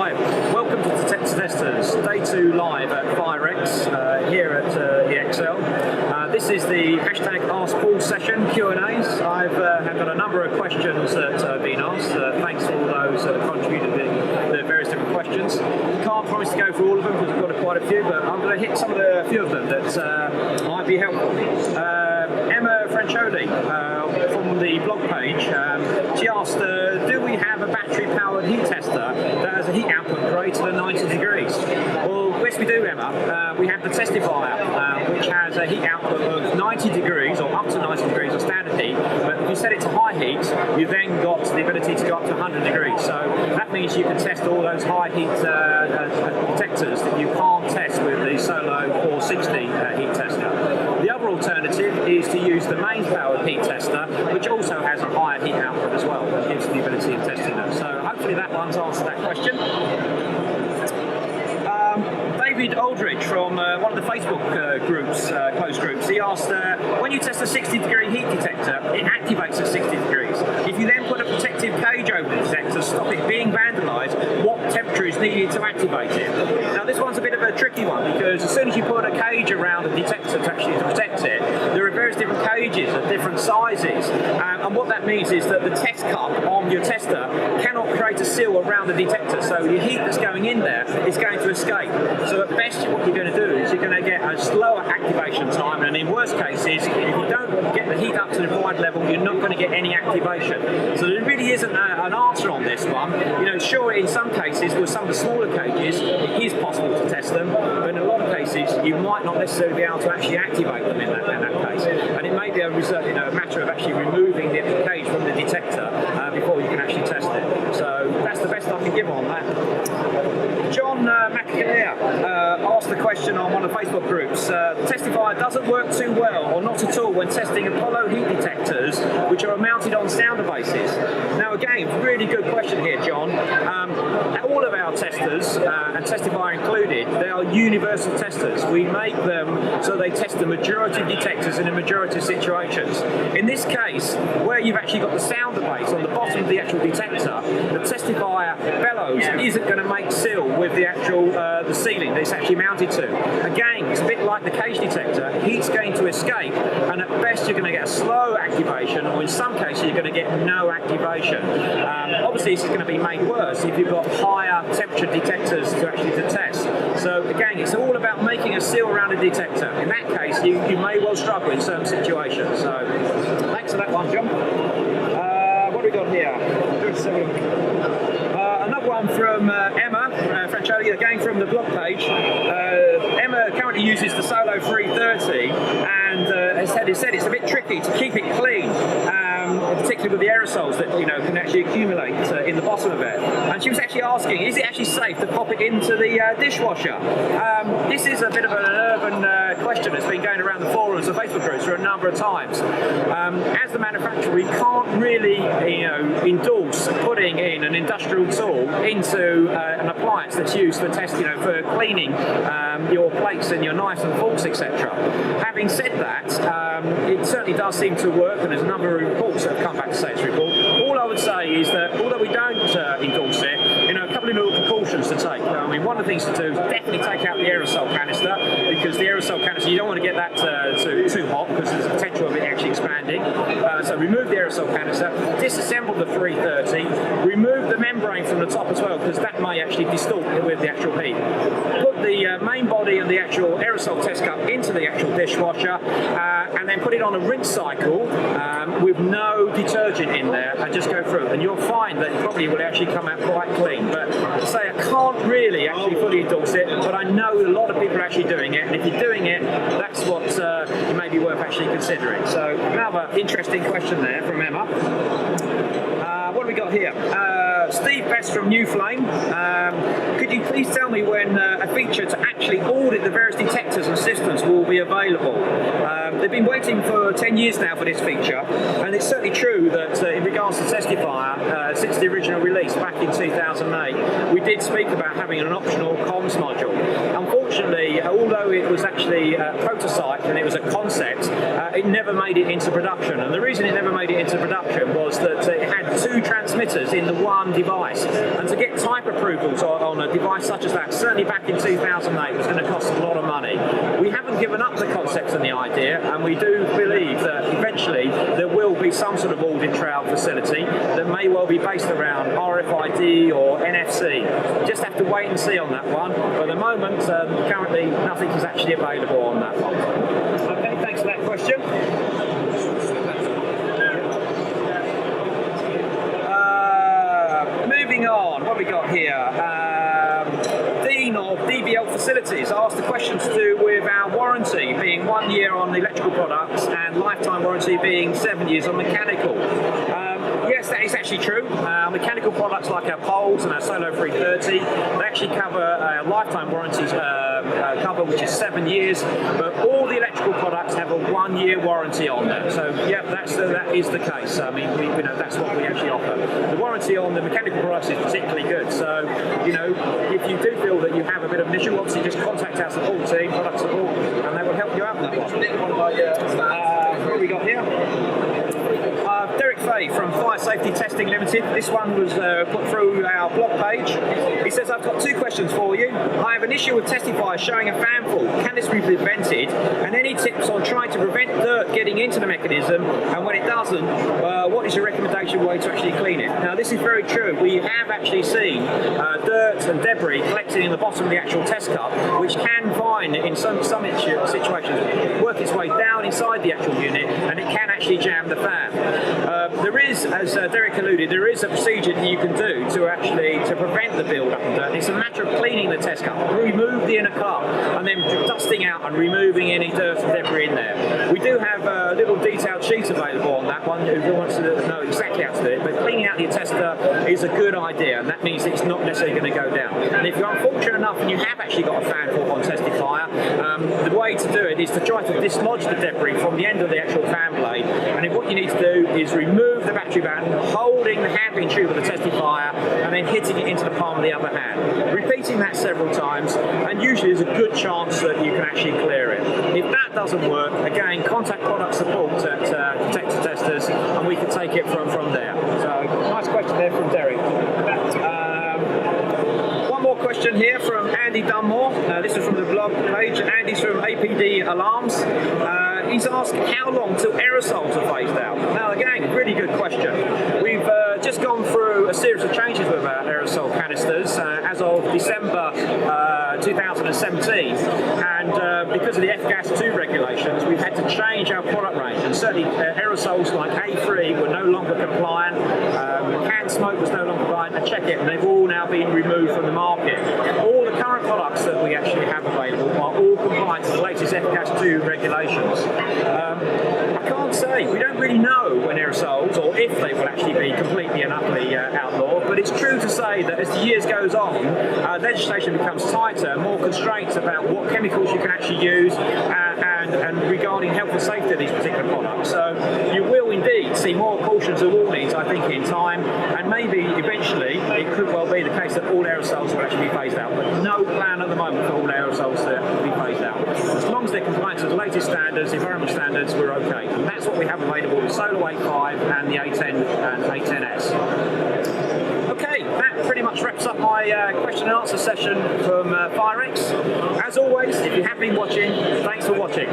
Hi, welcome to Detectortesters, day 2 live at Firex here at the XL. This is the hashtag Ask Paul session, Q&As. I've got a number of questions that have been asked. Thanks to all those that have contributed the various different questions. Can't promise to go through all of them because we've got quite a few, but I'm going to hit a few of them that might be helpful. Emma Francioli from the blog page, she asked, do we have a battery-powered heat tester that has a heat output greater than 90 degrees? Well, yes we do, Emma. We have the testifier, which has a heat output of 90 degrees, or up to 90 degrees of standard heat, but if you set it to high heat, you've then got the ability to go up to 100 degrees. So that means you can test all those high heat detectors that you can't test with the Solo 460 heat tester. The other alternative is to use the mains powered heat tester, which also has a higher heat output as well, that gives the ability of testing them. So hopefully that one's answered that question. David Aldridge from one of the Facebook groups, closed groups, he asked, when you test a 60-degree heat detector, it activates at 60 degrees. If you then put a protective cage over the detector to stop it being vandalised, what temperature is needed to activate it? Now this one's a bit of a tricky one, because as soon as you put a cage around a detector to protect it, there are various different cages at different sizes, and what that means is that the test cup on your tester cannot create a seal around the detector, so the heat that's going in there is going to escape. So at best what you're going to do is you're going to get a slower activation time, and in worst cases, if you don't get the heat up to the required level, you're not going to get any activation. So there really isn't an answer on this one. You know, sure, in some cases with some of the smaller cages it is possible to test them, but in a lot of cases you might not necessarily be able to actually activate them in that case, and it may be a matter of actually removing the cage from the detector before you can actually test it. So that's the best I can give on that. John McAleer asked the question on one of the Facebook groups. The testifier doesn't work too well, or not at all, when testing Apollo heat detectors, which are mounted on sounder bases. Now again, really good question here, John. All of our testers, and testifier included, they are universal testers. We make them so they test the majority of detectors in a majority of situations. In this case, where you've actually got the sounder base on the bottom of the actual detector, the testifier bellows isn't going to make seal with the actual the ceiling that it's actually mounted to. Again, it's a bit like the cage detector. Heat's going to escape, and at best you're going to get a slow activation, or in some cases you're going to get no activation. Obviously this is going to be made worse if you've got higher temperature detectors to actually test. So again, it's all about making a seal around a detector. In that case, you may well struggle in certain situations. So thanks for that one, John. What have we got here? Another one from Emma Francioli, again from the blog page. Emma currently uses the Solo 330, and has said it's a bit tricky to keep it clean, particularly with the aerosols that can actually accumulate in the bottom of it. And she was actually asking, is it actually safe to pop it into the dishwasher? This is a bit of an urban question that's been going around the forums and Facebook groups for a number of times. As the manufacturer, we can't really endorse putting in an industrial tool into an appliance that's used for for cleaning your plates and your knives and forks, etc. Having said that, it certainly does seem to work, and there's a number of reports that have come back to say it's report. All I would say is that although we don't endorse it, a couple of little precautions to take. I mean, one of the things to do is definitely take out the aerosol canister, because the aerosol canister, you don't want to get that too hot, because there's a potential of it actually expanding. So remove the aerosol canister, disassemble the 330, remove the membrane from the top as well, because that may actually distort with the actual heat. Put the main body and the actual aerosol test cup into the actual dishwasher, and then put it on a rinse cycle with no detergent in there, and just go through, and you'll find that it probably will actually come out quite clean. But say I can't really actually fully endorse it, but I know a lot of people are actually doing it, and if you're doing it, that's what it may be worth actually considering. So another interesting question there from Emma. What have we got here? Steve Best from New Flame. Could could you please tell me when a feature to actually audit the various detectors and systems will be available? They've been waiting for 10 years now for this feature, and it's certainly true that in regards to Testifier, since the original release back in 2008, we did speak about having an optional comms module. Unfortunately, although it was actually a prototype and it was a concept, it never made it into production. And the reason it never made it into production was that it had 2 transmitters in the one device. And to get type approvals on a device such as that, certainly back in 2008, was going to cost a lot of money. We haven't given up the concept and the idea, and we do believe that eventually there will be some sort of audit trail facility that may well be based around RFID or NFC. Just have to wait and see on that one. But at the moment, currently nothing is actually available on that one. Okay, thanks for that question. Moving on, what have we got here? Dean of DBL Facilities asked a question to do with our warranty being 1 year on electrical products and lifetime warranty being 7 years on mechanical. Yes, that is actually true. Mechanical products like our poles and our Solo 330, they actually cover lifetime warranties cover, which is 7 years, but all the electrical products have a 1 year warranty on them. So yeah, that is the case. I mean, we know that's what we actually offer. The warranty on the mechanical products is particularly good. So, you know, if you do feel that you have a bit of an issue, obviously just contact our support team, product support, and they will help you out with that one. What have we got here? Derek Fay from Fire Safety Testing Limited. This one was put through our blog page. He says, I've got 2 questions for you. I have an issue with Testifier showing a fan fault. Can this be prevented? And any tips on trying to prevent dirt getting into the mechanism? And when it doesn't, what is your recommendation way to actually clean it? Now, this is very true. We have actually seen dirt and debris collecting in the bottom of the actual test cup, which can find in some situations work its way down inside the actual unit, and it can actually jam the fan. There is, as Derek alluded, there is a procedure that you can do to prevent the build-up of dirt. It's a matter of cleaning the test cup, remove the inner cup, and then dusting out and removing any dirt and debris in there. We do have a little detailed sheet available on that one if you want to know exactly how to do it, but cleaning out your tester is a good idea, and that means it's not necessarily going to go down. And if you're unfortunate enough and you have actually got a fan fault on Testifier, the way to do it is to try to dislodge the debris from the end of the actual fan blade, and then what you need to do is remove the battery band, holding the handling tube of the Testifier, and then hitting it into the palm of the other hand. Repeating that several times, and usually there's a good chance that you can actually clear it. If that doesn't work, again, contact product support at Detectortesters, and we can take it from there. So, nice question there from Derek. One more question here from Andy Dunmore. This is from the blog page. Andy's from APD Alarms. He's asked how long till aerosols are phased out. Now again, really good question. We've just gone through a series of changes with our aerosol canisters as of December 2017, and because of the F-gas 2 regulations, we've had to change our product range, and certainly aerosols like A3 were no longer compliant, canned smoke was no longer compliant, and check it, and they've all now been removed from the market. All the current products that we actually have available are all compliant to the latest F-gas 2 regulations. I can't say, we don't really know when aerosols, or if they will actually be completely and utterly outlawed, but it's true to say that as the years goes on, legislation becomes tighter, more constraints about what chemicals you can actually use, and regarding health and safety of these particular products. So you will indeed see more cautions and warnings, I think, in time, and maybe eventually it could well be the case that all aerosols will actually be phased out, but no plan at the moment for all aerosols to be phased out. As long as they're compliant to the latest standards, environmental standards, we're okay. And that's what we have available with Solo 85 and the A10 and A10S. Okay, that pretty much wraps up my question and answer session from Firex. As always, if you have been watching, thanks for watching.